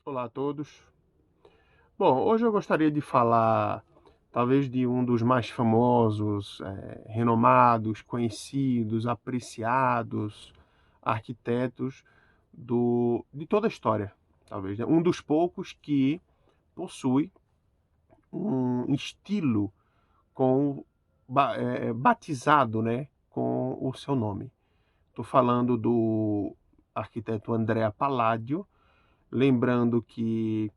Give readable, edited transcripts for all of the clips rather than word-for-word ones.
Olá a todos. Bom, hoje eu gostaria de falar talvez de um dos mais famosos, renomados, conhecidos, apreciados arquitetos de toda a história, talvez, né? Um dos poucos que possui um estilo batizado, né, com o seu nome. Estou falando do arquiteto Andrea Palladio, lembrando que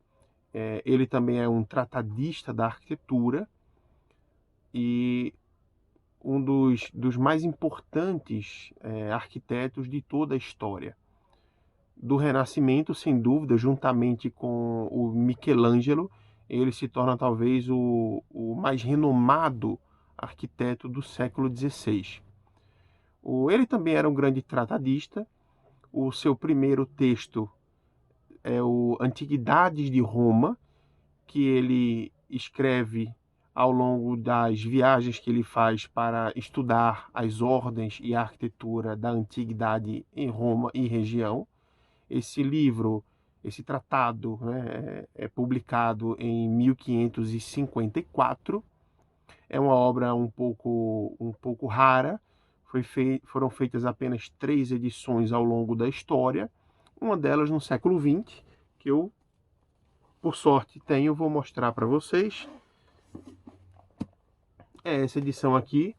ele também é um tratadista da arquitetura e um dos mais importantes arquitetos de toda a história. Do Renascimento, sem dúvida, juntamente com o Michelangelo, ele se torna talvez o mais renomado arquiteto do século XVI. Ele também era um grande tratadista. O seu primeiro texto é o Antiguidades de Roma, que ele escreve ao longo das viagens que ele faz para estudar as ordens e a arquitetura da antiguidade em Roma e região. Esse livro, esse tratado, né, é publicado em 1554. É uma obra um pouco rara. Foram feitas apenas 3 edições ao longo da história. Uma delas no século XX, que eu, por sorte, tenho, vou mostrar para vocês. É essa edição aqui,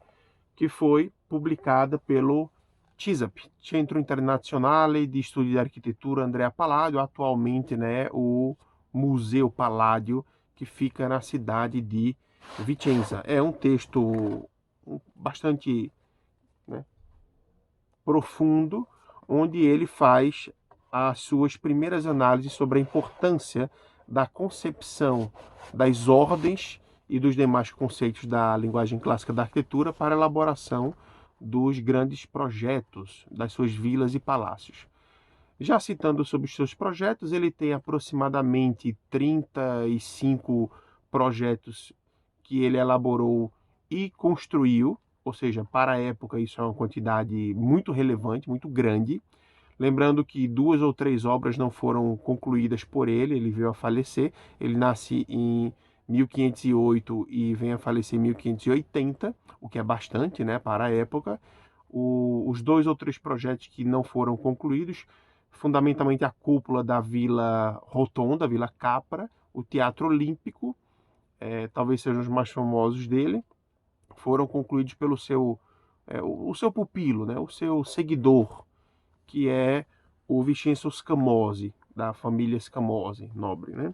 que foi publicada pelo CISAP, Centro Internazionale di Studi di Architettura Andrea Palladio, atualmente, né, o Museu Palladio, que fica na cidade de Vicenza. É um texto bastante, né, profundo, onde ele faz as suas primeiras análises sobre a importância da concepção das ordens e dos demais conceitos da linguagem clássica da arquitetura para a elaboração dos grandes projetos das suas vilas e palácios. Já citando sobre os seus projetos, ele tem aproximadamente 35 projetos que ele elaborou e construiu, ou seja, para a época isso é uma quantidade muito relevante, muito grande. Lembrando que 2 ou 3 obras não foram concluídas por ele, ele veio a falecer. Ele nasce em 1508 e vem a falecer em 1580, o que é bastante, né, para a época. Os 2 ou 3 projetos que não foram concluídos, fundamentalmente a cúpula da Vila Rotonda, Vila Capra, o Teatro Olímpico, talvez sejam os mais famosos dele, foram concluídos pelo o seu pupilo, né, o seu seguidor, que é o Vincenzo Scamozzi, da família Scamozzi, nobre, né?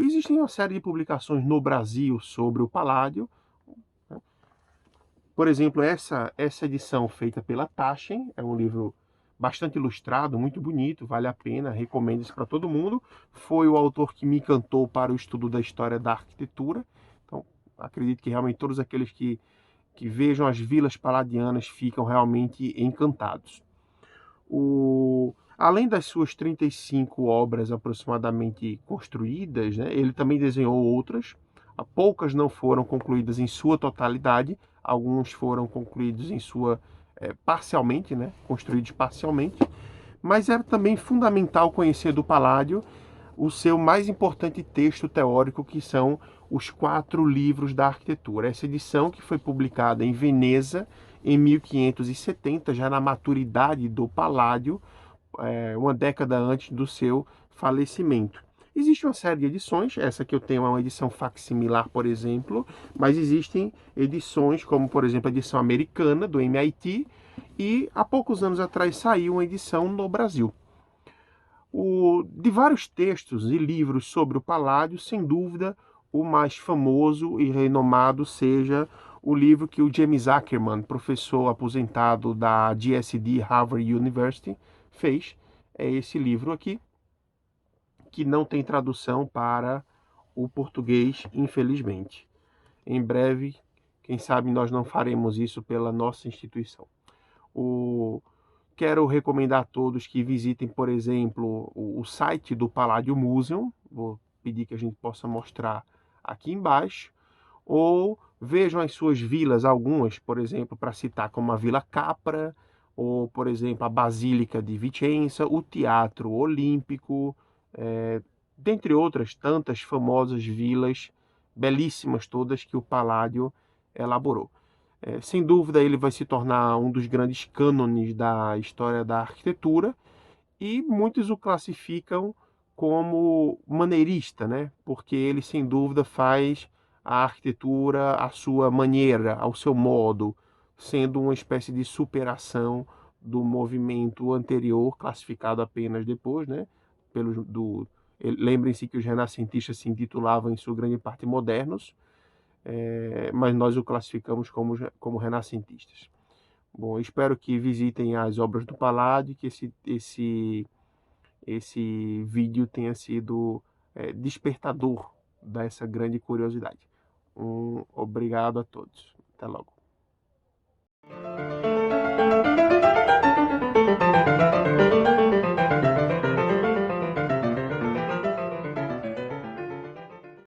Existem uma série de publicações no Brasil sobre o Palladio, né? Por exemplo, essa edição feita pela Taschen, é um livro bastante ilustrado, muito bonito, vale a pena, recomendo isso para todo mundo. Foi o autor que me encantou para o estudo da história da arquitetura, então acredito que realmente todos aqueles que vejam as vilas palladianas ficam realmente encantados. Além das suas 35 obras aproximadamente construídas, né, ele também desenhou outras. Poucas não foram concluídas em sua totalidade, alguns foram concluídos parcialmente, né, construídos parcialmente. Mas é também fundamental conhecer do Palladio o seu mais importante texto teórico, que são os 4 livros da arquitetura. Essa edição, que foi publicada em Veneza em 1570, já na maturidade do Palladio, uma década antes do seu falecimento. Existe uma série de edições, essa que eu tenho é uma edição facsimilar, por exemplo, mas existem edições como, por exemplo, a edição americana do MIT, e há poucos anos atrás saiu uma edição no Brasil. De vários textos e livros sobre o Palladio, sem dúvida, o mais famoso e renomado seja o livro que o James Ackerman, professor aposentado da GSD Harvard University, fez. É esse livro aqui, que não tem tradução para o português, infelizmente. Em breve, quem sabe nós não faremos isso pela nossa instituição. Quero recomendar a todos que visitem, por exemplo, o site do Palladio Museum. Vou pedir que a gente possa mostrar aqui embaixo. Ou vejam as suas vilas, algumas, por exemplo, para citar como a Vila Capra, ou, por exemplo, a Basílica de Vicenza, o Teatro Olímpico, dentre outras tantas famosas vilas, belíssimas todas, que o Palladio elaborou. Sem dúvida, ele vai se tornar um dos grandes cânones da história da arquitetura, e muitos o classificam como maneirista, né? Porque ele, sem dúvida, faz a arquitetura à sua maneira, ao seu modo, sendo uma espécie de superação do movimento anterior, classificado apenas depois, né? Lembrem-se que os renascentistas se intitulavam, em sua grande parte, modernos, mas nós o classificamos como renascentistas. Bom, espero que visitem as obras do Palladio, que esse vídeo tenha sido despertador dessa grande curiosidade. Obrigado a todos. Até logo.